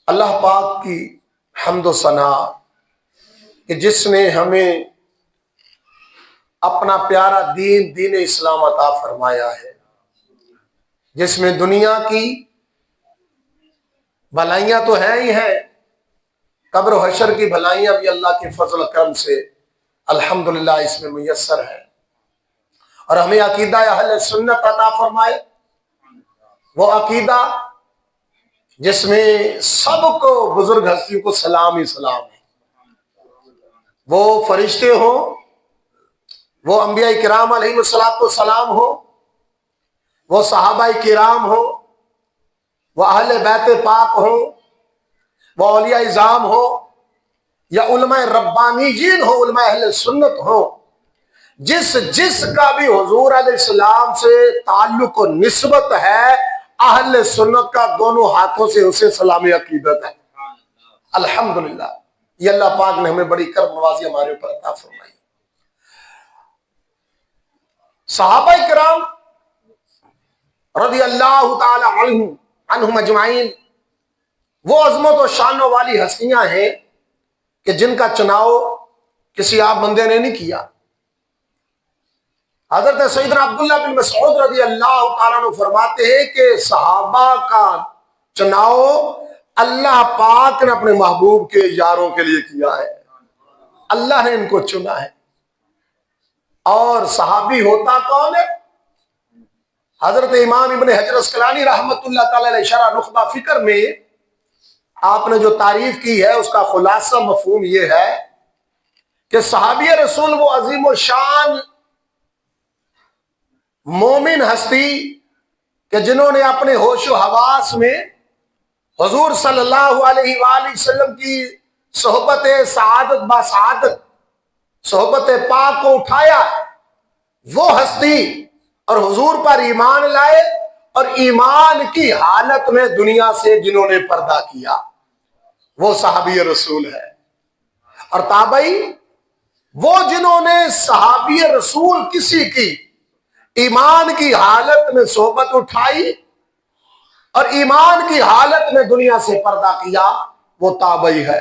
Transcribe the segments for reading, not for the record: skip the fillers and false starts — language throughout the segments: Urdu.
اللہ پاک کی حمد و ثنا کہ جس نے ہمیں اپنا پیارا دین اسلام عطا فرمایا ہے، جس میں دنیا کی بھلائیاں تو ہیں ہی ہیں، قبر و حشر کی بھلائیاں بھی اللہ کے فضل و کرم سے الحمدللہ اس میں میسر ہے، اور ہمیں عقیدہ اہل سنت عطا فرمائے، وہ عقیدہ جس میں سب کو بزرگ ہستیوں کو سلام ہی سلام ہے، وہ فرشتے ہوں، وہ انبیاء کرام علیہ السلام ہو، وہ صحابہ کرام ہو، وہ اہل بیت پاک ہو، وہ اولیاء اعظام ہو، یا علماء ربانیین ہو، علماء اہل سنت ہو، جس کا بھی حضور علیہ السلام سے تعلق و نسبت ہے، اہل سنت کا دونوں ہاتھوں سے اسے سلام عقیدت ہے۔ الحمدللہ یہ اللہ پاک نے ہمیں بڑی کرم نوازی ہمارے اوپر عطا فرمائی۔ صحابہ کرام رضی اللہ تعالی عنہم اجمعین وہ عظمت و شان والی ہستیاں ہیں کہ جن کا چناؤ کسی عام بندے نے نہیں کیا۔ حضرت سیدنا عبداللہ بن مسعود رضی اللہ تعالیٰ عنہ فرماتے ہیں کہ صحابہ کا چناؤ اللہ پاک نے اپنے محبوب کے یاروں کے لیے کیا ہے، اللہ نے ان کو چنا ہے۔ اور صحابی ہوتا کون ہے؟ حضرت امام ابن حجر اسقلانی رحمت اللہ تعالی علیہ شرح نخبہ فکر میں آپ نے جو تعریف کی ہے اس کا خلاصہ مفہوم یہ ہے کہ صحابی رسول وہ عظیم و شان مومن ہستی کہ جنہوں نے اپنے ہوش و حواس میں حضور صلی اللہ علیہ وآلہ وسلم کی صحبت سعادت با سعادت صحبت پاک کو اٹھایا، وہ ہستی اور حضور پر ایمان لائے اور ایمان کی حالت میں دنیا سے جنہوں نے پردہ کیا، وہ صحابی رسول ہے۔ اور تابعی وہ جنہوں نے صحابی رسول کسی کی ایمان کی حالت میں صحبت اٹھائی اور ایمان کی حالت میں دنیا سے پردہ کیا، وہ تابعی ہے۔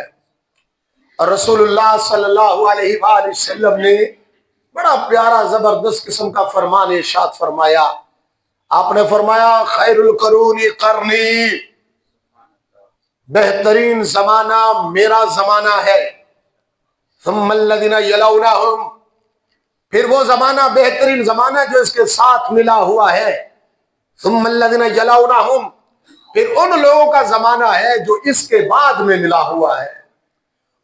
اور رسول اللہ صلی اللہ علیہ وآلہ وسلم نے بڑا پیارا زبردست قسم کا فرمان ارشاد فرمایا۔ آپ نے فرمایا خیر القرون قرنی، بہترین زمانہ میرا زمانہ ہے، ثم الذین یلونہم، پھر وہ زمانہ بہترین زمانہ جو اس کے ساتھ ملا ہوا ہے، ثم الذین یلونہم، پھر ان لوگوں کا زمانہ ہے جو اس کے بعد میں ملا ہوا ہے۔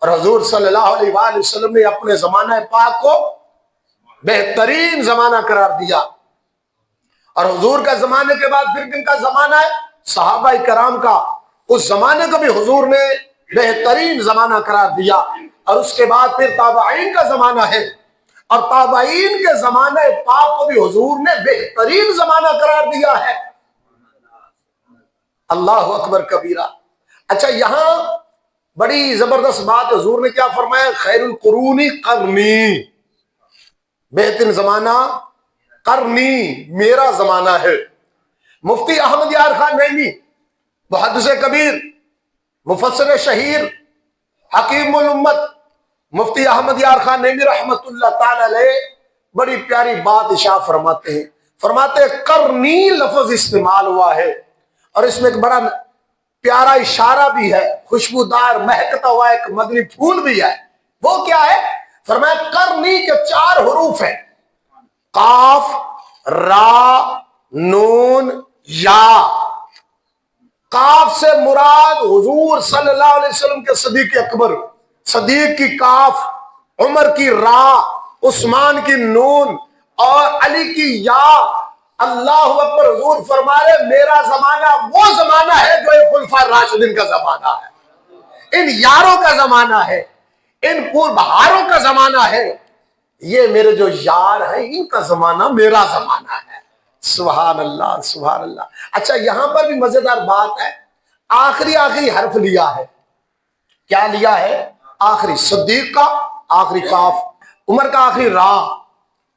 اور حضور صلی اللہ علیہ وآلہ وسلم نے اپنے زمانہ پاک کو بہترین زمانہ قرار دیا، اور حضور کا زمانے کے بعد پھر کن کا زمانہ ہے؟ صحابہ کرام کا۔ اس زمانے کو بھی حضور نے بہترین زمانہ قرار دیا، اور اس کے بعد پھر تابعین کا زمانہ ہے، اور تابعین کے زمانہ پاک کو بھی حضور نے بہترین زمانہ قرار دیا ہے۔ اللہ اکبر کبیرہ۔ اچھا، یہاں بڑی زبردست بات حضور نے کیا فرمایا؟ خیر القرون قرنی، بہترین زمانہ قرنی میرا زمانہ ہے۔ مفتی احمد یار خان نعیمی، محدث کبیر، مفسر شہیر، حکیم الامت، مفتی احمد یار خان نعیمی رحمت اللہ تعالی علیہ بڑی پیاری بات ارشاد فرماتے ہیں۔ فرماتے ہیں قرنی لفظ استعمال ہوا ہے، اور اس میں ایک بڑا پیارا اشارہ بھی ہے، خوشبودار مہکتا ہوا ایک مدنی پھول بھی ہے۔ وہ کیا ہے؟ فرمایا قرنی کے 4 حروف ہیں، قاف، را، نون، یا۔ قاف سے مراد حضور صلی اللہ علیہ وسلم کے صدیق اکبر، صدیق کی قاف، عمر کی را، عثمان کی نون اور علی کی یا۔ اللہ اکبر۔ حضور فرما رہے میرا زمانہ وہ زمانہ ہے جو ان خلفاء راشدین کا زمانہ ہے، ان یاروں کا زمانہ ہے، ان پور بہاروں کا زمانہ ہے، یہ میرے جو یار ہیں ان کا زمانہ میرا زمانہ ہے۔ سبحان اللہ، سبحان اللہ۔ اچھا، یہاں پر بھی مزیدار بات ہے، آخری حرف لیا ہے۔ کیا لیا ہے؟ آخری۔ صدیق کا آخری قاف، عمر کا آخری را،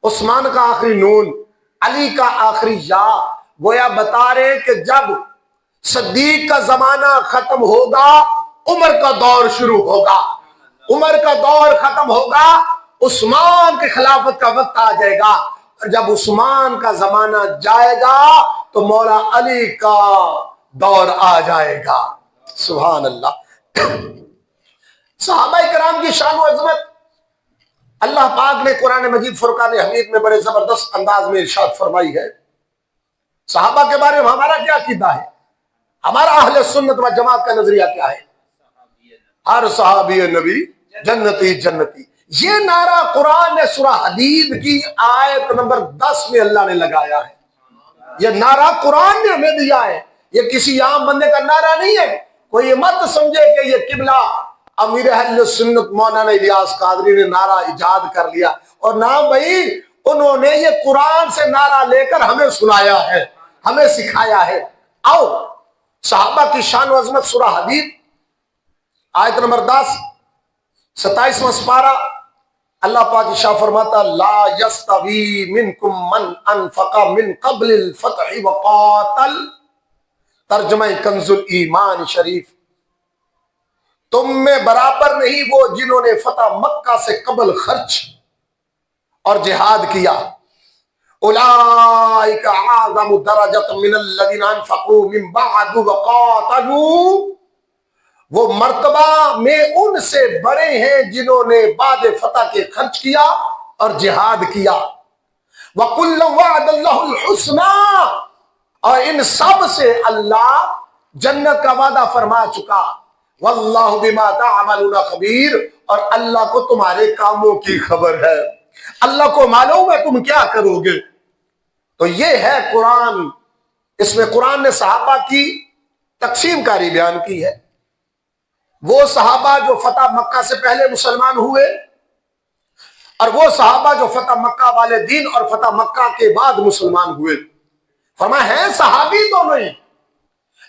عثمان کا آخری نون، علی کا آخری یا۔ گویا بتا رہے کہ جب صدیق کا زمانہ ختم ہوگا عمر کا دور شروع ہوگا، عمر کا دور ختم ہوگا، عثمان کے خلافت کا وقت آ جائے گا، اور جب عثمان کا زمانہ جائے گا تو مولا علی کا دور آ جائے گا۔ سبحان اللہ۔ صحابہ کرام کی شان و عظمت اللہ پاک نے قرآن مجید فرقان حمید میں بڑے زبردست انداز میں ارشاد فرمائی ہے۔ صحابہ کے بارے میں ہمارا کیا عقیدہ ہے، ہمارا اہل سنت و جماعت کا نظریہ کیا ہے؟ ہر صحابی نبی جنتی جنتی، یہ نعرہ قرآن نے سورہ حدید کی آیت نمبر 10 میں اللہ نے لگایا ہے۔ یہ نعرہ قرآن نے ہمیں دیا ہے، یہ کسی عام بندے کا نعرہ نہیں ہے۔ کوئی یہ مت سمجھے کہ یہ قبلہ امیر اہل سنت مولانا الیاس قادری نے نعرہ ایجاد کر لیا، اور نہ بھائی، انہوں نے یہ قرآن سے نعرہ لے کر ہمیں سنایا ہے، ہمیں سکھایا ہے۔ آؤ صحابہ کی شان و عظمت، سورہ حدید آیت نمبر 10 27واں سپارہ، اللہ پاک ارشاد فرماتا لا یستوی منکم من انفق من قبل الفتح وقاتل، ترجمہ کنز الایمان شریف، تم میں برابر نہیں وہ جنہوں نے فتح مکہ سے قبل خرچ اور جہاد کیا، اولئک اعظم درجۃ من الذین انفقوا من بعد وقاتلوا، وہ مرتبہ میں ان سے بڑے ہیں جنہوں نے بعد فتح کے خرچ کیا اور جہاد کیا۔ وَكُلًّا وَعَدَ اللَّهُ الْحُسْنَى، اور ان سب سے اللہ جنت کا وعدہ فرما چکا۔ وَاللَّهُ بِمَا تَعْمَلُونَ خَبِيرٌ، اور اللہ کو تمہارے کاموں کی خبر ہے، اللہ کو معلوم ہے تم کیا کرو گے۔ تو یہ ہے قرآن، اس میں قرآن نے صحابہ کی تقسیم کاری بیان کی ہے۔ وہ صحابہ جو فتح مکہ سے پہلے مسلمان ہوئے، اور وہ صحابہ جو فتح مکہ والے دین اور فتح مکہ کے بعد مسلمان ہوئے۔ فرمایا ہے صحابی دونوں ہی،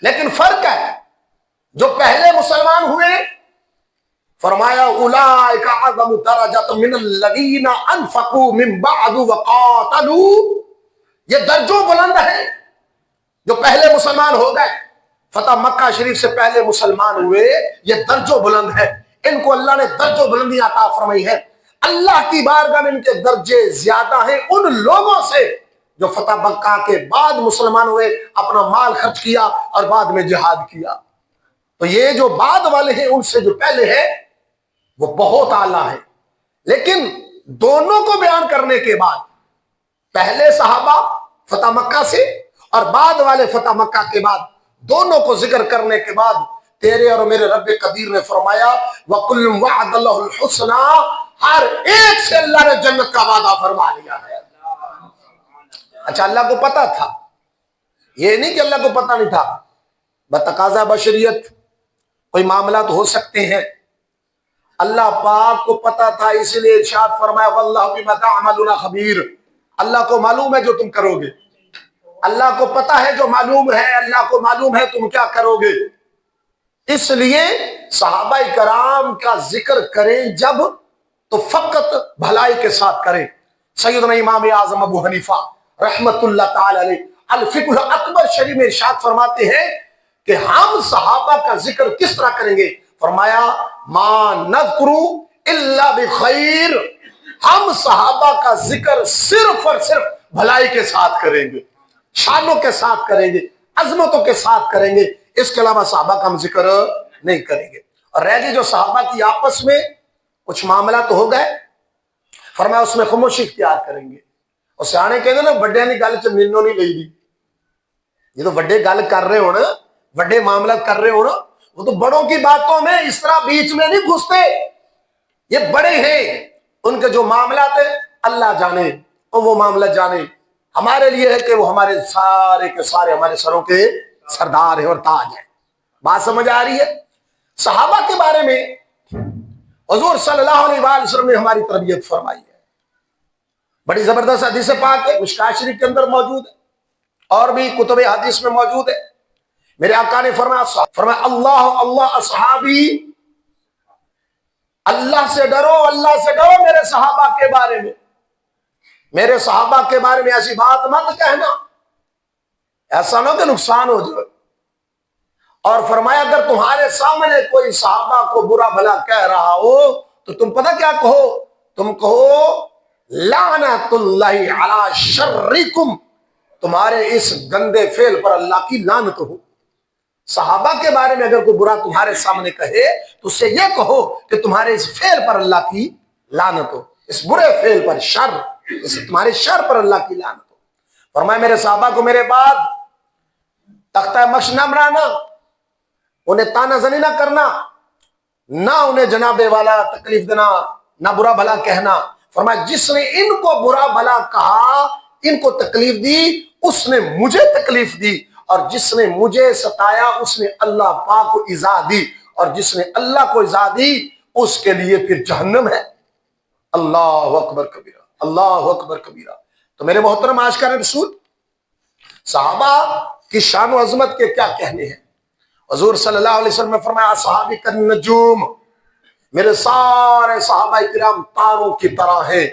لیکن فرق ہے، جو پہلے مسلمان ہوئے فرمایا اولئک اعظم درجۃ من الذین انفقوا من بعد وقاتلوا، یہ درجوں بلند ہے جو پہلے مسلمان ہو گئے، فتح مکہ شریف سے پہلے مسلمان ہوئے، یہ درجوں بلند ہے، ان کو اللہ نے درجوں بلندی عطا فرمائی ہے۔ اللہ کی بارگاہ میں ان کے درجے زیادہ ہیں ان لوگوں سے جو فتح مکہ کے بعد مسلمان ہوئے، اپنا مال خرچ کیا اور بعد میں جہاد کیا۔ تو یہ جو بعد والے ہیں ان سے جو پہلے ہے وہ بہت اعلیٰ ہے۔ لیکن دونوں کو بیان کرنے کے بعد، پہلے صحابہ فتح مکہ سے اور بعد والے فتح مکہ کے بعد، دونوں کو ذکر کرنے کے بعد تیرے اور میرے رب قدیر نے فرمایا وَكُلٌّ وَعَدَ اللَّهُ الْحُسْنَى، ہر ایک سے اللہ نے جنت کا وعدہ فرما لیا ہے۔ اچھا، اللہ کو پتا تھا، یہ نہیں کہ اللہ کو پتا نہیں تھا، بتقاضا بشریت کوئی معاملات ہو سکتے ہیں، اللہ پاک کو پتا تھا، اس لیے ارشاد فرمایا وَاللَّهُ بِمَا تَعْمَلُونَ خَبِيرٌ، اللہ کو معلوم ہے جو تم کرو گے، اللہ کو پتا ہے جو معلوم ہے، اللہ کو معلوم ہے تم کیا کرو گے۔ اس لیے صحابہ کرام کا ذکر کریں جب تو فقط بھلائی کے ساتھ کریں۔ سیدنا امام اعظم ابو حنیفہ رحمت اللہ تعالی علیہ الفقہ الاکبر شریف میں ارشاد فرماتے ہیں کہ ہم صحابہ کا ذکر کس طرح کریں گے؟ فرمایا ما نذکر الا بخیر، ہم صحابہ کا ذکر صرف اور صرف بھلائی کے ساتھ کریں گے، شانوں کے ساتھ کریں گے، عظمتوں کے ساتھ کریں گے، اس کے علاوہ صحابہ کا ہم ذکر نہیں کریں گے۔ اور رہ گئی جو صحابہ کی آپس میں کچھ معاملات ہو گئے، فرمایا اس میں خاموشی اختیار کریں گے۔ اور سیانے کہتے نا بڑے کی گل چ مینوں نہیں لئی دی، یہ تو بڑے گل کر رہے ہو نا، بڑے معاملات کر رہے ہو نا، وہ تو بڑوں کی باتوں میں اس طرح بیچ میں نہیں گھستے، یہ بڑے ہیں، ان کے جو معاملات ہیں اللہ جانے اور وہ معاملات جانے۔ ہمارے لیے ہے کہ وہ ہمارے سارے کے سارے ہمارے سروں کے سردار ہیں اور تاج ہیں۔ بات سمجھ آ رہی ہے؟ صحابہ کے بارے میں حضور صلی اللہ علیہ وآلہ وسلم نے ہماری تربیت فرمائی ہے، بڑی زبردست حدیث پاک ہے، مشکوٰۃ شریف کے اندر موجود ہے اور بھی کتب حدیث میں موجود ہے۔ میرے آقا نے فرمایا اللہ اصحابی، اللہ سے ڈرو، اللہ سے ڈرو میرے صحابہ کے بارے میں، میرے صحابہ کے بارے میں ایسی بات مت کہنا، ایسا نہ کہ نقصان ہو جائے۔ اور فرمایا اگر تمہارے سامنے کوئی صحابہ کو برا بھلا کہہ رہا ہو تو تم پتہ کیا کہو؟ تم کہو لعنت اللہ علی شرکم، تمہارے اس گندے فعل پر اللہ کی لعنت ہو۔ صحابہ کے بارے میں اگر کوئی برا تمہارے سامنے کہے تو اسے یہ کہو کہ تمہارے اس فعل پر اللہ کی لعنت ہو، اس برے فعل پر، شر، اس تمہارے شر پر اللہ کی لعنت ہو۔ فرمایا میرے صحابہ کو میرے بعد تختہ مشق نہ بنانا، انہیں تانا زنی نہ کرنا، نہ انہیں جناب والا تکلیف دینا، نہ برا بھلا کہنا۔ فرمایا جس نے ان کو برا بھلا کہا، ان کو تکلیف دی، اس نے مجھے تکلیف دی، اور جس نے مجھے ستایا اس نے اللہ پاک کو ایذا دی، اور جس نے اللہ کو ایذا دی اس کے لیے پھر جہنم ہے۔ اللہ اکبر کبیرہ، اللہ اکبر کبیرہ۔ تو میرے محترم عاشقان رسول، صحابہ کی شان و عظمت کے کیا کہنے ہیں؟ حضور صلی اللہ علیہ وسلم نے فرمایا صحابی کا نجوم، میرے سارے صحابہ کرام تاروں کی طرح ہیں،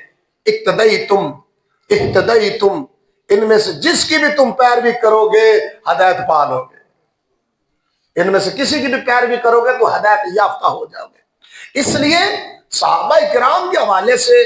اقتدیتم اہتدیتم، ان میں سے جس کی بھی تم پیروی کرو گے ہدایت پالو گے، ان میں سے کسی کی بھی پیروی کرو گے تو ہدایت یافتہ ہو جاؤ گے۔ اس لیے صحابہ کرام کے حوالے سے